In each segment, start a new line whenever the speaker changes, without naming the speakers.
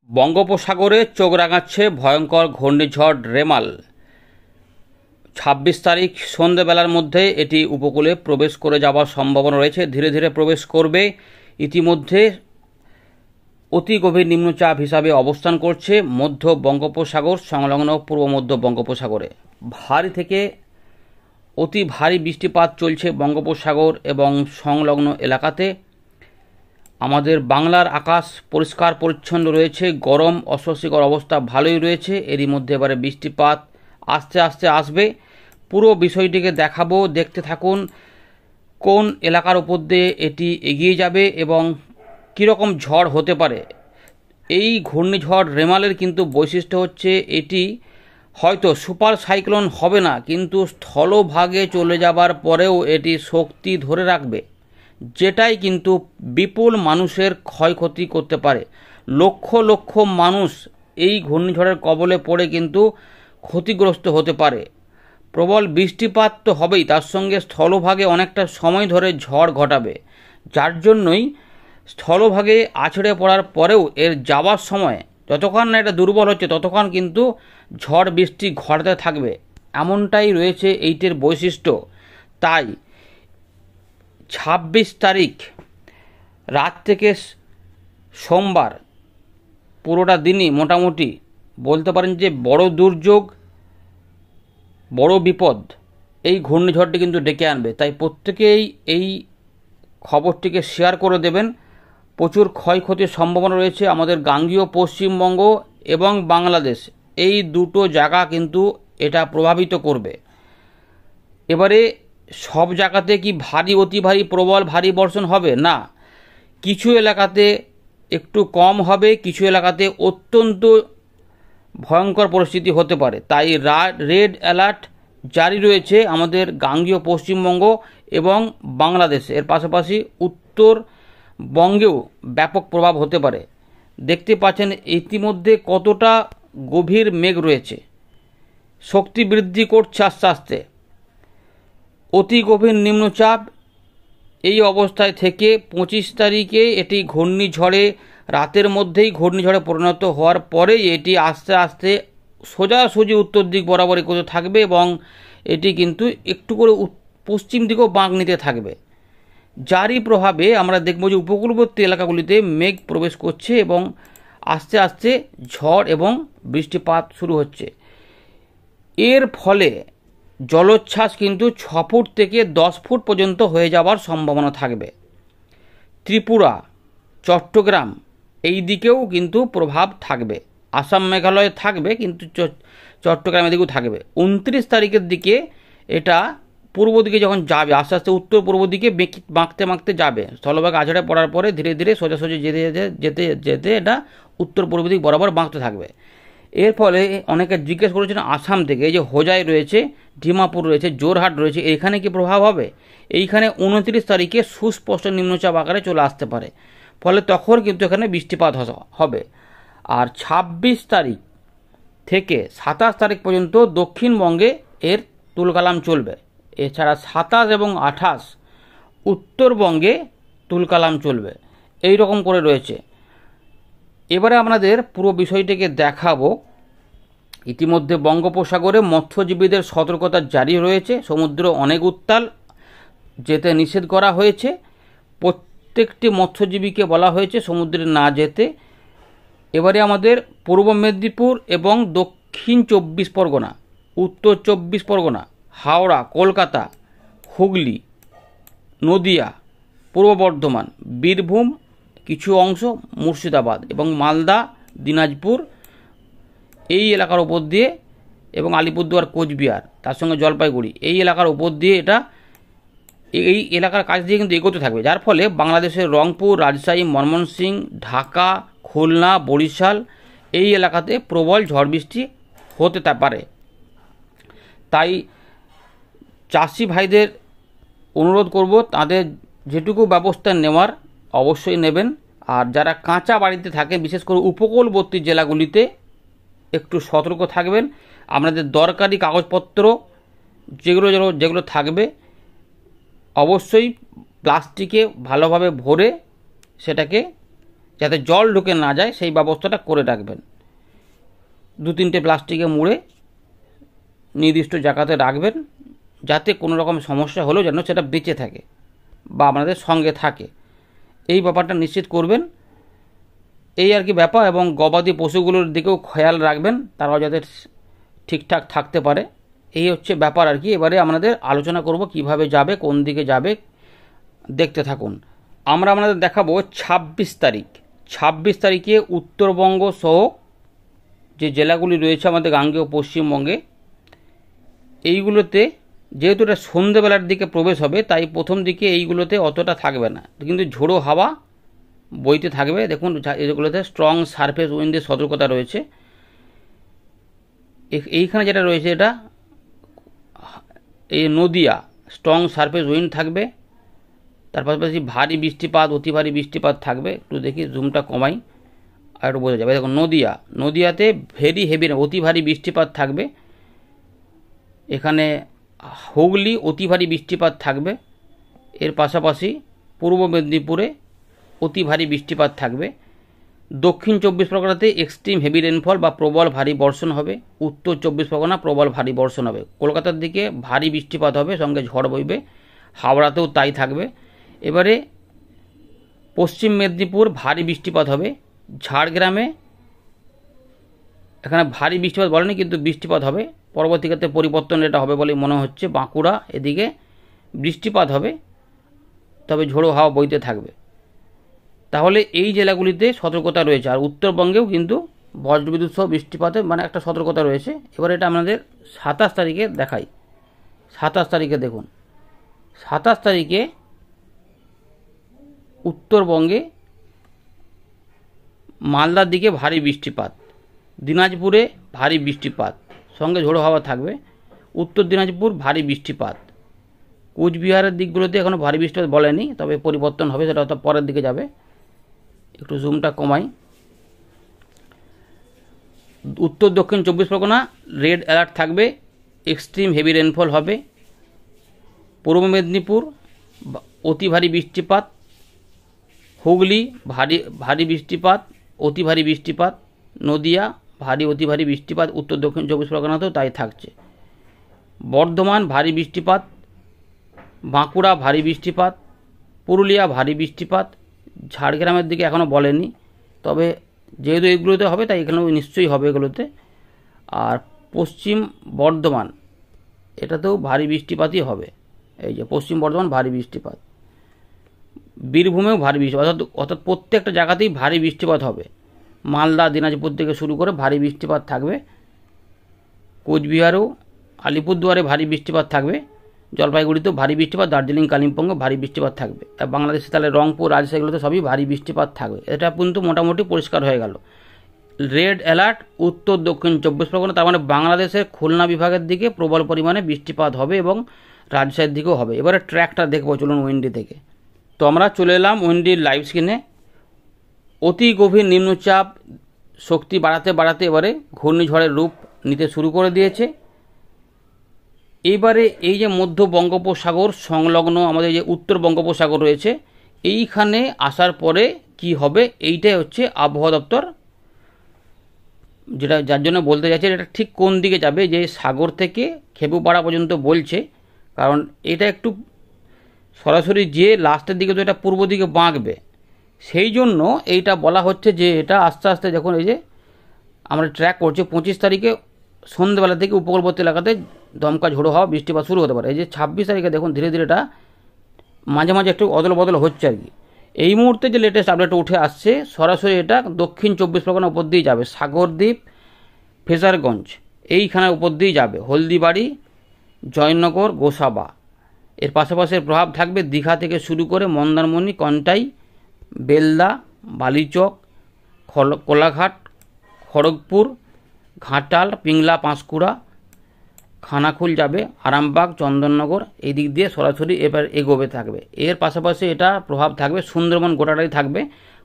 বঙ্গোপসাগরে চোখ রাঙাচ্ছে ভয়ঙ্কর ঘূর্ণিঝড় রেমাল। ২৬ তারিখ সন্ধ্যেবেলার মধ্যে এটি উপকূলে প্রবেশ করে যাওয়ার সম্ভাবনা রয়েছে। ধীরে ধীরে প্রবেশ করবে। ইতিমধ্যে অতি গভীর নিম্নচাপ হিসাবে অবস্থান করছে মধ্য বঙ্গোপসাগর সংলগ্ন পূর্ব মধ্য বঙ্গোপসাগরে। ভারী থেকে অতি ভারী বৃষ্টিপাত চলছে বঙ্গোপসাগর এবং সংলগ্ন এলাকাতে। আমাদের বাংলার আকাশ পরিষ্কার পরিচ্ছন্ন রয়েছে, গরম অস্বস্তিকর অবস্থা ভালোই রয়েছে। এরই মধ্যে এবারে বৃষ্টিপাত আস্তে আস্তে আসবে। পুরো বিষয়টিকে দেখাবো, দেখতে থাকুন কোন এলাকার উপর দিয়ে এটি এগিয়ে যাবে এবং কীরকম ঝড় হতে পারে। এই ঘূর্ণিঝড় রেমালের কিন্তু বৈশিষ্ট্য হচ্ছে এটি হয়তো সুপার সাইক্লোন হবে না, কিন্তু স্থলভাগে চলে যাবার পরেও এটি শক্তি ধরে রাখবে, যেটাই কিন্তু বিপুল মানুষের ক্ষয়ক্ষতি করতে পারে। লক্ষ লক্ষ মানুষ এই ঘূর্ণিঝড়ের কবলে পড়ে কিন্তু ক্ষতিগ্রস্ত হতে পারে। প্রবল বৃষ্টিপাত তো হবেই, তার সঙ্গে স্থলভাগে অনেকটা সময় ধরে ঝড় ঘটাবে, যার জন্যই স্থলভাগে আছড়ে পড়ার পরেও এর যাওয়ার সময় যতক্ষণ না এটা দুর্বল হচ্ছে ততক্ষণ কিন্তু ঝড় বৃষ্টি ঘটাতে থাকবে, এমনটাই রয়েছে এইটির বৈশিষ্ট্য। তাই ২৬ তারিখ রাত থেকে সোমবার পুরোটা দিনই মোটামুটি বলতে পারেন যে বড় দুর্যোগ, বড় বিপদ এই ঘূর্ণিঝড়টি কিন্তু ডেকে আনবে। তাই প্রত্যেকেই এই খবরটিকে শেয়ার করে দেবেন। প্রচুর ক্ষয়ক্ষতির সম্ভাবনা রয়েছে আমাদের গাঙ্গেয় পশ্চিমবঙ্গ এবং বাংলাদেশ, এই দুটো জায়গা কিন্তু এটা প্রভাবিত করবে। এবারে সব জায়গাতে কি ভারী, অতি ভারী, প্রবল ভারী বর্ষণ হবে না, কিছু এলাকাতে একটু কম হবে, কিছু এলাকাতে অত্যন্ত ভয়ঙ্কর পরিস্থিতি হতে পারে। তাই রেড অ্যালার্ট জারি রয়েছে আমাদের গাঙ্গেয় পশ্চিমবঙ্গ এবং বাংলাদেশ, এর পাশাপাশি উত্তরবঙ্গেও ব্যাপক প্রভাব হতে পারে। দেখতে পাচ্ছেন ইতিমধ্যে কতটা গভীর মেঘ রয়েছে, শক্তি বৃদ্ধি করছে আস্তে আস্তে। অতি গভীর নিম্নচাপ এই অবস্থায় থেকে ২৫ তারিখে এটি ঘূর্ণিঝড়ে, রাতের মধ্যেই ঘূর্ণিঝড়ে পরিণত হওয়ার পরেই এটি আস্তে আস্তে সোজাসুজি উত্তর দিক বরাবর এগোতে থাকবে এবং এটি কিন্তু একটু করে পশ্চিম দিকেও বাঁক নিতে থাকবে। যারই প্রভাবে আমরা দেখব যে উপকূলবর্তী এলাকাগুলিতে মেঘ প্রবেশ করছে এবং আস্তে আস্তে ঝড় এবং বৃষ্টিপাত শুরু হচ্ছে। এর ফলে জলোচ্ছ্বাস কিন্তু ৬ ফুট থেকে ১০ ফুট পর্যন্ত হয়ে যাওয়ার সম্ভাবনা থাকবে। ত্রিপুরা, চট্টগ্রাম এই দিকেও কিন্তু প্রভাব থাকবে। আসাম, মেঘালয়ে থাকবে, কিন্তু চট্টগ্রামের দিকেও থাকবে। ২৯ তারিখের দিকে এটা পূর্ব দিকে যখন যাবে, আস্তে আস্তে উত্তর পূর্ব দিকে বাঁকতে বাঁকতে যাবে। স্থলভাগ আছড়ে পড়ার পরে ধীরে ধীরে সোজাসুজি যেতে যেতে যেতে এটা উত্তর পূর্ব দিক বরাবর বাঁকতে থাকবে। এর ফলে অনেকে জিজ্ঞেস করেছেন আসাম থেকে, এই যে হোজাই রয়েছে, ডিমাপুর রয়েছে, জোরহাট রয়েছে, এখানে কি প্রভাব হবে? এইখানে ২৯ তারিখে সুস্পষ্ট নিম্নচাপ আকারে চলে আসতে পারে, ফলে তখন কিন্তু এখানে বৃষ্টিপাত হবে। আর ২৬ তারিখ থেকে ২৭ তারিখ পর্যন্ত দক্ষিণবঙ্গে এর তুলকালাম চলবে। এছাড়া ২৭ এবং ২৮ উত্তরবঙ্গে তুলকালাম চলবে। এই রকম করে রয়েছে। এবারে আপনাদের পুরো বিষয়টিকে দেখাবো। ইতিমধ্যে বঙ্গোপসাগরে মৎস্যজীবীদের সতর্কতা জারি রয়েছে। সমুদ্র অনেক উত্তাল, যেতে নিষেধ করা হয়েছে। প্রত্যেকটি মৎস্যজীবীকে বলা হয়েছে সমুদ্রে না যেতে। এবারে আমাদের পূর্ব মেদিনীপুর এবং দক্ষিণ ২৪ পরগনা, উত্তর ২৪ পরগনা, হাওড়া, কলকাতা, হুগলি, নদিয়া, পূর্ব বর্ধমান, বীরভূম, কিছু অংশ মুর্শিদাবাদ এবং মালদা, দিনাজপুর এই এলাকার উপর দিয়ে এবং আলিপুরদুয়ার, কোচবিহার, তার সঙ্গে জলপাইগুড়ি এই এলাকার উপর দিয়ে এটা এই এলাকার কাছ দিয়ে কিন্তু এগোতে থাকবে। যার ফলে বাংলাদেশের রংপুর, রাজশাহী, ময়মনসিংহ, ঢাকা, খুলনা, বরিশাল এই এলাকাতে প্রবল ঝড় বৃষ্টি হতে পারে। তাই চাষি ভাইদের অনুরোধ করব, তাদের যেটুকু ব্যবস্থা নেওয়ার অবশ্যই নেবেন। আর যারা কাঁচা বাড়িতে থাকেন, বিশেষ করে উপকূলবর্তী জেলাগুলিতে একটু সতর্ক থাকবেন। আপনাদের দরকারি কাগজপত্র যেগুলো থাকবে অবশ্যই প্লাস্টিকে ভালোভাবে ভরে সেটাকে যাতে জল ঢুকে না যায় সেই ব্যবস্থাটা করে রাখবেন। 2-3টে প্লাস্টিকে মুড়ে নির্দিষ্ট জায়গাতে রাখবেন, যাতে কোনো রকম সমস্যা হলেও যেন সেটা বেঁচে থাকে বা আপনাদের সঙ্গে থাকে, এই ব্যাপারটা নিশ্চিত করবেন। এই আর কি ব্যাপার। এবং গবাদি পশুগুলোর দিকেও খেয়াল রাখবেন, তারাও যাতে ঠিকঠাক থাকতে পারে। এই হচ্ছে ব্যাপার আর কি। এবারে আমাদের আলোচনা করব কিভাবে যাবে, কোন দিকে যাবে, দেখতে থাকুন। আমরা আপনাদের দেখাবো 26 তারিখ। 26 তারিখে উত্তরবঙ্গ সহ যে জেলাগুলি রয়েছে আমাদের গাঙ্গেয় পশ্চিমবঙ্গে, এইগুলোতে যেহেতু এটা সন্ধ্যেবেলার দিকে প্রবেশ হবে, তাই প্রথম দিকে এইগুলোতে অতটা থাকবে না, কিন্তু ঝোড়ো হাওয়া বইতে থাকবে। দেখুন এগুলোতে স্ট্রং সারফেস উইন্ডের সতর্কতা রয়েছে। এইখানে যেটা রয়েছে এটা এই নদিয়া, স্ট্রং সারফেস উইন্ড থাকবে। তার পাশাপাশি ভারী বৃষ্টিপাত, অতি ভারী বৃষ্টিপাত থাকবে। একটু দেখি জুমটা কমাই আর একটু বোঝা যাবে। দেখুন নদিয়াতে ভেরি হেভি অতি ভারী বৃষ্টিপাত থাকবে। এখানে হুগলি অতি ভারী বৃষ্টিপাত থাকবে। এর পাশাপাশি পূর্ব মেদিনীপুরে অতি ভারী বৃষ্টিপাত থাকবে। দক্ষিণ 24 পরগনাতে এক্সট্রিম হেভি রেনফল বা প্রবল ভারী বর্ষণ হবে। উত্তর 24 পরগনা প্রবল ভারী বর্ষণ হবে। কলকাতার দিকে ভারী বৃষ্টিপাত হবে, সঙ্গে ঝড় বইবে। হাওড়াতেও তাই থাকবে। এবারে পশ্চিম মেদিনীপুর ভারী বৃষ্টিপাত হবে। ঝাড়গ্রামে এখানে ভারী বৃষ্টিপাত বলেনি, কিন্তু বৃষ্টিপাত হবে। পরবর্তীকালে পরিবর্তন এটা হবে বলে মনে হচ্ছে। বাঁকুড়া এদিকে বৃষ্টিপাত হবে, তবে ঝোড়ো হাওয়া বইতে থাকবে। তাহলে এই জেলাগুলিতে সতর্কতা রয়েছে। আর উত্তরবঙ্গেও কিন্তু বজ্রবিদ্যুৎ সহ বৃষ্টিপাতের একটা সতর্কতা রয়েছে। এবার এটা আমাদের 27 তারিখে দেখাই। 27 তারিখে দেখুন, 27 তারিখে উত্তরবঙ্গে মালদার দিকে ভারী বৃষ্টিপাত, দিনাজপুরে ভারী বৃষ্টিপাত, সঙ্গে ঝোড়ো হাওয়া থাকবে। উত্তর দিনাজপুর ভারী বৃষ্টিপাত। কোচবিহারের দিকগুলোতে এখনও ভারী বৃষ্টিপাত বলেনি, তবে পরিবর্তন হবে, সেটা অর্থাৎ পরের দিকে যাবে। একটু জুমটা কমাই। উত্তর দক্ষিণ 24 পরগনা রেড অ্যালার্ট থাকবে, এক্সট্রিম হেভি রেনফল হবে। পূর্ব মেদিনীপুর অতি ভারী বৃষ্টিপাত, হুগলি ভারী বৃষ্টিপাত, অতি ভারী বৃষ্টিপাত, নদিয়া ভারী অতি ভারী বৃষ্টিপাত, উত্তর দক্ষিণ 24 পরগনাতেও তাই থাকছে। বর্ধমান ভারী বৃষ্টিপাত, বাঁকুড়া ভারী বৃষ্টিপাত, পুরুলিয়া ভারী বৃষ্টিপাত। ঝাড়গ্রামের দিকে এখনও বলেনি, তবে যেহেতু এগুলোতে হবে তাই এখানেও নিশ্চয়ই হবে এগুলোতে। আর পশ্চিম বর্ধমান এটাতেও ভারী বৃষ্টিপাতই হবে। এই যে পশ্চিম বর্ধমান ভারী বৃষ্টিপাত, বীরভূমেও ভারী বৃষ্টিপাত, অর্থাৎ প্রত্যেকটা জায়গাতেই ভারী বৃষ্টিপাত হবে। মালদা দিনাজপুর থেকে শুরু করে ভারী বৃষ্টিপাত থাকবে। কোচবিহারেও, আলিপুরদুয়ারে ভারী বৃষ্টিপাত থাকবে। জলপাইগুড়িতেও ভারী বৃষ্টিপাত, দার্জিলিং কালিম্পংয়ে ভারী বৃষ্টিপাত থাকবে। আর বাংলাদেশে তাহলে রংপুর, রাজশাহীগুলোতে সবই ভারী বৃষ্টিপাত থাকবে। এটা কিন্তু মোটামুটি পরিষ্কার হয়ে গেল। রেড অ্যালার্ট উত্তর দক্ষিণ 24 পরগনা, তার মানে বাংলাদেশের খুলনা বিভাগের দিকে প্রবল পরিমাণে বৃষ্টিপাত হবে এবং রাজশাহীর দিকেও হবে। এবারে ট্র্যাকটা দেখবো চলুন উইন্ডি থেকে। তো আমরা চলে এলাম উইন্ডির লাইভ স্ক্রিনে। অতি গভীর নিম্নচাপ শক্তি বাড়াতে বাড়াতে এবারে ঘূর্ণিঝড়ের রূপ নিতে শুরু করে দিয়েছে। এইবারে এই যে মধ্য বঙ্গোপসাগর সংলগ্ন আমাদের যে উত্তর বঙ্গোপসাগর রয়েছে, এইখানে আসার পরে কি হবে, এইটাই হচ্ছে আবহাওয়া দপ্তর যেটা যার জন্য বলতে যাচ্ছে এটা ঠিক কোন দিকে যাবে, যে সাগর থেকে খেপুপাড়া পর্যন্ত বলছে। কারণ এটা একটু সরাসরি যে লাস্টের দিকে তো এটা পূর্ব দিকে বাঁকবে, সেই জন্য এইটা বলা হচ্ছে যে এটা আস্তে আস্তে যখন এই যে আমরা ট্র্যাক করছি 25 তারিখে সন্ধ্যেবেলা থেকে উপকূলবর্তী এলাকাতে দমকা ঝোড়ো হওয়া বৃষ্টিপাত শুরু হতে পারে। এই যে 26 তারিখে দেখুন ধীরে ধীরে এটা মাঝে মাঝে একটু অদল বদল হচ্ছে আর কি। এই মুহূর্তে যে লেটেস্ট আপডেট উঠে আসছে, সরাসরি এটা দক্ষিণ 24 পরগনার উপর দিয়ে যাবে, সাগরদ্বীপ, ফেজারগঞ্জ এইখানের উপর দিয়ে যাবে, হলদিবাড়ি, জয়নগর, গোসাবা। এর পাশাপাশি প্রভাব থাকবে দীঘা থেকে শুরু করে মন্দারমণি, কন্টাই, বেলদা, বালিচক, কোলাঘাট, খড়গপুর, ঘাটাল, পিংলা, পাঁশকুড়া, খানাকুল যাবে, আরামবাগ, চন্দননগর, এই দিক দিয়ে সরাসরি এবার এগোবে থাকবে। এর পাশাপাশি এটা প্রভাব থাকবে সুন্দরবন গোটাটাই থাকবে,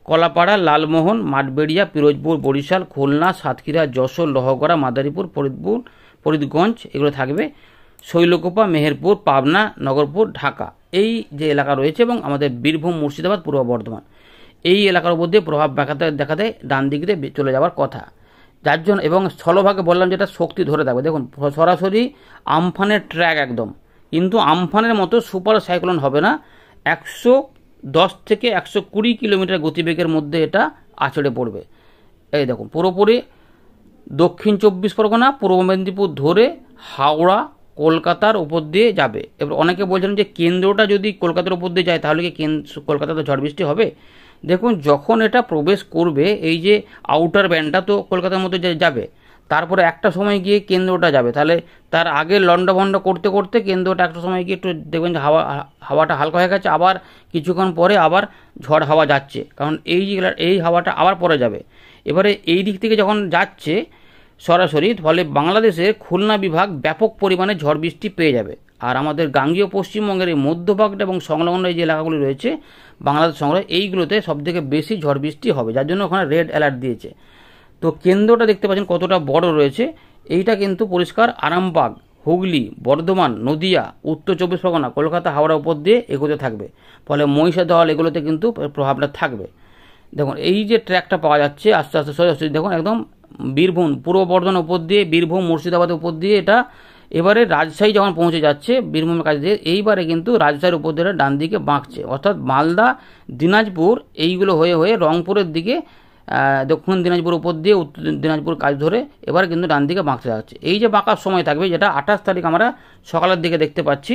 কলাপাড়া, লালমোহন, মাঠবেড়িয়া, পিরোজপুর, বরিশাল, খুলনা, সাতক্ষীরা, যশোর, লোহগড়া, মাদারীপুর, ফরিদগঞ্জ এগুলো থাকবে, শৈলকুপা, মেহেরপুর, পাবনা, নগরপুর, ঢাকা এই যে এলাকা রয়েছে, এবং আমাদের বীরভূম, মুর্শিদাবাদ, পূর্ব বর্ধমান এই এলাকার উপর দিয়ে প্রভাব দেখাতে দেখাতে ডান দিক দিয়ে চলে যাওয়ার কথা। যার জন্য এবং স্থলভাগে বললাম যেটা শক্তি ধরে থাকবে। দেখুন সরাসরি আমফানের ট্র্যাক একদম, কিন্তু আমফানের মতো সুপার সাইক্লোন হবে না। 110 থেকে 120 কিলোমিটার গতিবেগের মধ্যে এটা আছড়ে পড়বে। এই দেখুন পুরোপুরি দক্ষিণ 24 পরগনা, পূর্ব মেদিনীপুর ধরে হাওড়া কলকাতার উপর দিয়ে যাবে। এবার অনেকে বলছেন যে কেন্দ্রটা যদি কলকাতার উপর দিয়ে যায় তাহলে কি কলকাতাতে ঝড় বৃষ্টি হবে? দেখুন যখন এটা প্রবেশ করবে, এই যে আউটার ব্যান্ডটা তো কলকাতার মধ্যে যাবে, তারপরে একটা সময় গিয়ে কেন্দ্রটা যাবে, তাহলে তার আগে লন্ডভন্ড করতে করতে কেন্দ্রটা একটা সময় গিয়ে একটু দেখবেন যে হাওয়াটা হালকা হয়ে গেছে, আবার কিছুক্ষণ পরে আবার ঝড় হাওয়া যাচ্ছে, কারণ এই হাওয়াটা আবার পরে যাবে। এবারে এই দিক থেকে যখন যাচ্ছে সরাসরি, ফলে বাংলাদেশের খুলনা বিভাগ ব্যাপক পরিমাণে ঝড় বৃষ্টি পেয়ে যাবে। আর আমাদের গাঙ্গীয় পশ্চিমবঙ্গের এই মধ্যভাগটা এবং সংলগ্ন এই যে এলাকাগুলি রয়েছে বাংলাদেশ সংগ্রহ, এইগুলোতে সবথেকে বেশি ঝড় বৃষ্টি হবে, যার জন্য ওখানে রেড অ্যালার্ট দিয়েছে। তো কেন্দ্রটা দেখতে পাচ্ছেন কতটা বড় রয়েছে। এইটা কিন্তু পরিষ্কার আরামবাগ, হুগলি, বর্ধমান, নদিয়া, উত্তর 24 পরগনা, কলকাতা, হাওড়া উপর দিয়ে এগোতে থাকবে, ফলে মহিষাদল এগুলোতে কিন্তু প্রভাবটা থাকবে। দেখুন এই যে ট্র্যাকটা পাওয়া যাচ্ছে আস্তে আস্তে সরাসরি দেখুন একদম বীরভূম, পূর্ব বর্ধমান উপর দিয়ে বীরভূম, মুর্শিদাবাদের উপর দিয়ে এটা এবারে রাজশাহী যখন পৌঁছে যাচ্ছে বীরভূমের কাছে দিয়ে, এইবারে কিন্তু রাজশাহীর উপর দিয়ে ডান দিকে বাঁকছে, অর্থাৎ মালদা, দিনাজপুর এইগুলো হয়ে হয়ে রংপুরের দিকে, দক্ষিণ দিনাজপুর উপর দিয়ে উত্তর দিনাজপুর কাজ ধরে এবার কিন্তু ডান দিকে বাঁকতে যাচ্ছে। এই যে বাঁকার সময় থাকবে, যেটা 28 তারিখ আমরা সকালের দিকে দেখতে পাচ্ছি,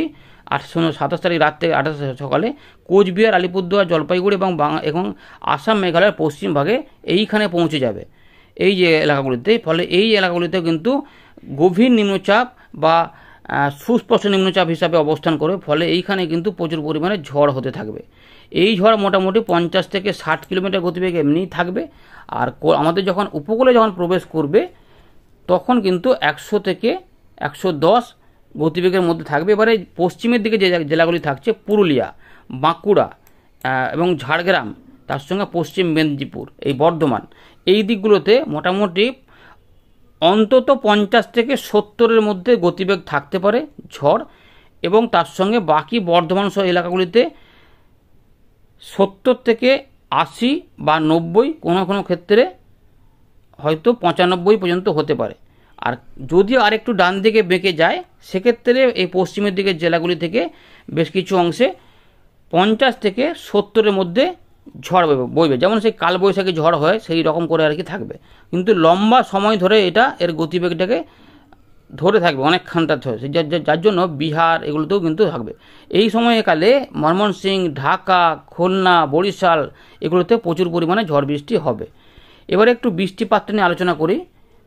27 তারিখ রাত থেকে 28 সকালে কোচবিহার, আলিপুরদুয়ার, জলপাইগুড়ি এবং আসাম, মেঘালয়ের পশ্চিম ভাগে এইখানে পৌঁছে যাবে এই যে এলাকাগুলিতে। ফলে এই এলাকাগুলিতে কিন্তু গভীর নিম্নচাপ বা সুস্পষ্ট নিম্নচাপ হিসাবে অবস্থান করবে, ফলে এইখানে কিন্তু প্রচুর পরিমাণে ঝড় হতে থাকবে। এই ঝড় মোটামুটি 50 থেকে 60 কিলোমিটার গতিবেগ এমনিই থাকবে। আর আমাদের যখন উপকূলে যখন প্রবেশ করবে তখন কিন্তু 100 থেকে 110 গতিবেগের মধ্যে থাকবে। এবারে পশ্চিমের দিকে যে জেলাগুলি থাকছে পুরুলিয়া, বাঁকুড়া এবং ঝাড়গ্রাম, তার সঙ্গে পশ্চিম মেদিনীপুর, এই বর্ধমান, এই দিকগুলোতে মোটামুটি অন্তত 50 থেকে 70-এর মধ্যে গতিবেগ থাকতে পারে ঝড়, এবং তার সঙ্গে বাকি বর্ধমান সহ এলাকাগুলিতে 70 থেকে 80 বা 90, কোনো কোনো ক্ষেত্রে হয়তো 95 পর্যন্ত হতে পারে। আর যদি আর একটু ডান দিকে বেঁকে যায় সেক্ষেত্রে এই পশ্চিমের দিকের জেলাগুলি থেকে বেশ কিছু অংশে 50 থেকে 70-এর মধ্যে ঝড় বইবে, যেমন সেই কালবৈশাখী ঝড় হয় সেই রকম করে আর কি থাকবে, কিন্তু লম্বা সময় ধরে এটা এর গতিবেগটাকে ধরে থাকবে অনেকখানটা ধরে, যার জন্য বিহার এগুলোতেও কিন্তু থাকবে। এই সময়কালে ময়মনসিংহ, ঢাকা, খুলনা, বরিশাল এগুলোতে প্রচুর পরিমাণে ঝড় বৃষ্টি হবে। এবারে একটু বৃষ্টিপাতটা নিয়ে আলোচনা করি।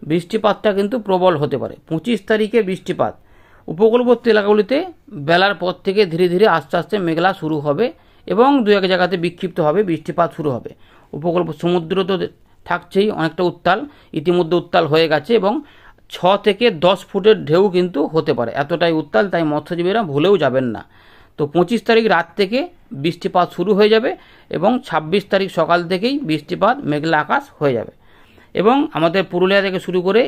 বৃষ্টিপাতটা কিন্তু প্রবল হতে পারে। 25 তারিখে বৃষ্টিপাত উপকূলবর্তী এলাকাগুলিতে বেলার পর থেকে ধীরে ধীরে আস্তে আস্তে মেঘলা শুরু হবে এবং দু এক জায়গাতে বিক্ষিপ্তভাবে বৃষ্টিপাত শুরু হবে। উপকূল সমুদ্র তো থাকছেই অনেকটা উত্তাল, ইতিমধ্যে উত্তাল হয়ে গেছে এবং 6 থেকে 10 ফুটের ঢেউ কিন্তু হতে পারে, এতটাই উত্তাল, তাই মৎস্যজীবীরা ভুলেও যাবেন না। তো 25 তারিখ রাত থেকে বৃষ্টিপাত শুরু হয়ে যাবে এবং 26 তারিখ সকাল থেকেই বৃষ্টিপাত, মেঘলা আকাশ হয়ে যাবে। এবং আমাদের পুরুলিয়া থেকে শুরু করে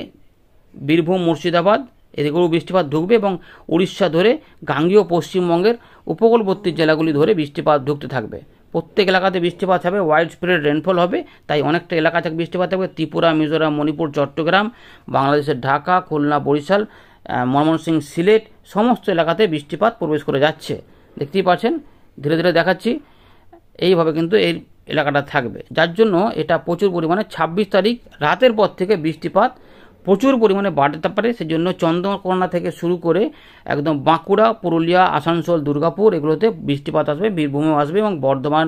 বীরভূম, মুর্শিদাবাদ এদিকেও বৃষ্টিপাত ঢুকবে এবং উড়িষ্যা ধরে গাঙ্গীয় পশ্চিমবঙ্গের উপকূলবর্তী জেলাগুলি ধরে বৃষ্টিপাত ঢুকতে থাকবে। প্রত্যেক এলাকাতে বৃষ্টিপাত হবে, ওয়াইড স্প্রেড রেনফল হবে, তাই অনেকটা এলাকা থেকে বৃষ্টিপাত থাকবে। ত্রিপুরা, মিজোরাম, মণিপুর, চট্টগ্রাম, বাংলাদেশের ঢাকা, খুলনা, বরিশাল, ময়মনসিংহ, সিলেট সমস্ত এলাকাতে বৃষ্টিপাত প্রবেশ করে যাচ্ছে। দেখতেই পাচ্ছেন ধীরে ধীরে দেখাচ্ছি, এইভাবে কিন্তু এই এলাকাটা থাকবে, যার জন্য এটা প্রচুর পরিমাণে 26 তারিখ রাতের পর থেকে বৃষ্টিপাত প্রচুর পরিমাণে বাড়তে পারে। সেজন্য চন্দ্রকোনা থেকে শুরু করে একদম বাঁকুড়া, পুরুলিয়া, আসানসোল, দুর্গাপুর এগুলোতে বৃষ্টিপাত আসবে, বীরভূমেও আসবে এবং বর্ধমান,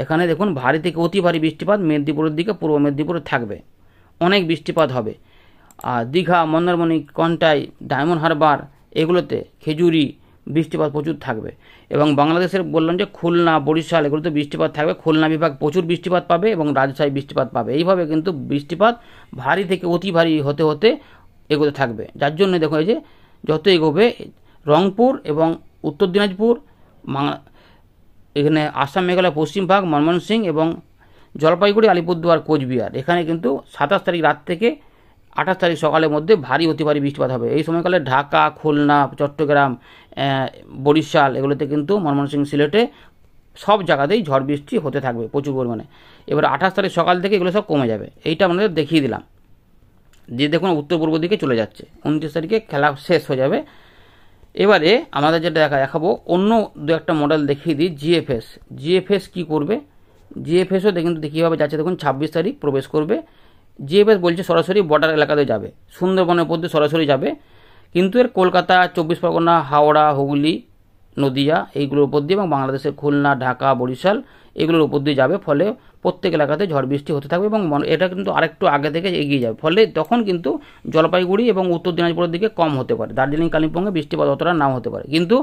এখানে দেখুন ভারী থেকে অতি ভারী বৃষ্টিপাত মেদিনীপুরের দিকে, পূর্ব মেদিনীপুরে থাকবে, অনেক বৃষ্টিপাত হবে। আর দীঘা, মন্দারমণি, কন্টাই, ডায়মন্ড হারবার এগুলোতে খেজুরি বৃষ্টিপাত প্রচুর থাকবে। এবং বাংলাদেশের বললাম যে খুলনা, বরিশাল এগুলোতে বৃষ্টিপাত থাকবে, খুলনা বিভাগ প্রচুর বৃষ্টিপাত পাবে এবং রাজশাহী বৃষ্টিপাত পাবে। এইভাবে কিন্তু বৃষ্টিপাত ভারী থেকে অতি ভারী হতে হতে এগোতে থাকবে, যার জন্য দেখো এই যে যত এগোবে রংপুর এবং উত্তর দিনাজপুর, এখানে আসাম, মেঘালয় পশ্চিম ভাগ, ময়মনসিংহ এবং জলপাইগুড়ি, আলিপুরদুয়ার, কোচবিহার, এখানে কিন্তু 27 তারিখ রাত থেকে 28 তারিখ সকালের মধ্যে ভারী অতি ভারী বৃষ্টিপাত হবে। এই সময়কালে ঢাকা, খুলনা, চট্টগ্রাম, বরিশাল এগুলোতে কিন্তু ময়মনসিংহ, সিলেটে সব জায়গাতেই ঝড় বৃষ্টি হতে থাকবে প্রচুর পরিমাণে। এবার 28 তারিখ সকাল থেকে এগুলো সব কমে যাবে, এইটা আপনাদের দেখিয়ে দিলাম। দিয়ে দেখুন উত্তর পূর্ব দিকে চলে যাচ্ছে, 29 তারিখে খেলা শেষ হয়ে যাবে। এবারে আমাদের যেটা দেখাবো অন্য দু একটা মডেল দেখিয়ে দিই। জিএফএস কি করবে, জিএফএসও কিন্তু কীভাবে যাচ্ছে দেখুন, 26 তারিখ প্রবেশ করবে। জিএফএস বলছে সরাসরি বর্ডার এলাকাতে যাবে, সুন্দরবনের মধ্যে সরাসরি যাবে, কিন্তু এর কলকাতা, 24 পরগনা, হাওড়া, হুগলি, নদিয়া এইগুলোর উপর দিয়ে এবং বাংলাদেশের খুলনা, ঢাকা, বরিশাল এগুলোর উপর দিয়ে যাবে। ফলে প্রত্যেক এলাকাতে ঝড় বৃষ্টি হতে থাকবে এবং এটা কিন্তু আরেকটু আগে থেকে এগিয়ে যাবে। ফলে তখন কিন্তু জলপাইগুড়ি এবং উত্তর দিনাজপুরের দিকে কম হতে পারে, দার্জিলিং, কালিম্পংয়ে বৃষ্টিপাত অতটা নাও হতে পারে, কিন্তু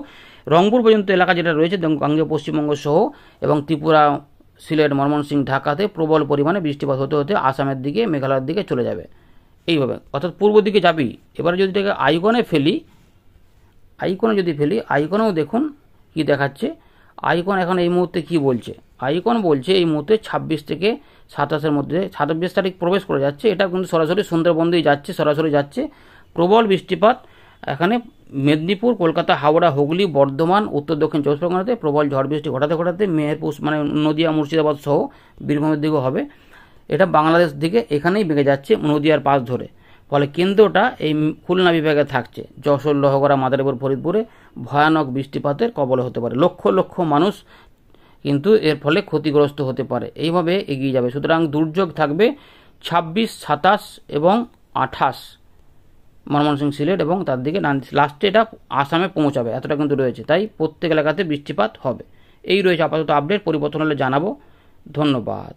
রংপুর পর্যন্ত এলাকা যেটা রয়েছে গাঙ্গেয় পশ্চিমবঙ্গ সহ এবং ত্রিপুরা, সিলেট, ময়মনসিংহ, ঢাকাতে প্রবল পরিমাণে বৃষ্টিপাত হতে হতে আসামের দিকে, মেঘালয়ের দিকে চলে যাবে এইভাবে, অর্থাৎ পূর্ব দিকে যাবেই। এবারে যদি এটাকে আইকনে ফেলি, আইকনেও দেখুন কি দেখাচ্ছে। আইকন এখন এই মুহূর্তে কি বলছে, আইকন বলছে এই মুহূর্তে 26 থেকে 27-এর মধ্যে 27 তারিখ প্রবেশ করে যাচ্ছে। এটা কিন্তু সরাসরি সুন্দরবন দিয়ে যাচ্ছে, সরাসরি যাচ্ছে। প্রবল বৃষ্টিপাত এখানে মেদিনীপুর, কলকাতা, হাওড়া, হুগলি, বর্ধমান, উত্তর দক্ষিণ 24 পরগনাতে প্রবল ঝড় বৃষ্টি ঘটাতে মেহেরপুর মানে নদিয়া, মুর্শিদাবাদ সহ বীরভূমের দিকেও হবে। এটা বাংলাদেশ দিকে এখানেই বেগে যাচ্ছে নদিয়ার পাশ ধরে। ফলে কেন্দ্রটা এই খুলনা বিভাগে থাকছে। যশোর, লোহাগড়া, মাদারীপুর, ফরিদপুরে ভয়ানক বৃষ্টিপাতের কবলে হতে পারে। লক্ষ লক্ষ মানুষ কিন্তু এর ফলে ক্ষতিগ্রস্ত হতে পারে। এইভাবে এগিয়ে যাবে। সুতরাং দুর্যোগ থাকবে 26, 27 এবং 28 ময়মনসিংহ, সিলেট এবং তার দিকে লাস্টে এটা আসামে পৌঁছাবে, এতটা কিন্তু রয়েছে। তাই প্রত্যেক এলাকাতে বৃষ্টিপাত হবে। এই রয়েছে আপাতত আপডেট, পরিবর্তন হলে জানাবো। ধন্যবাদ।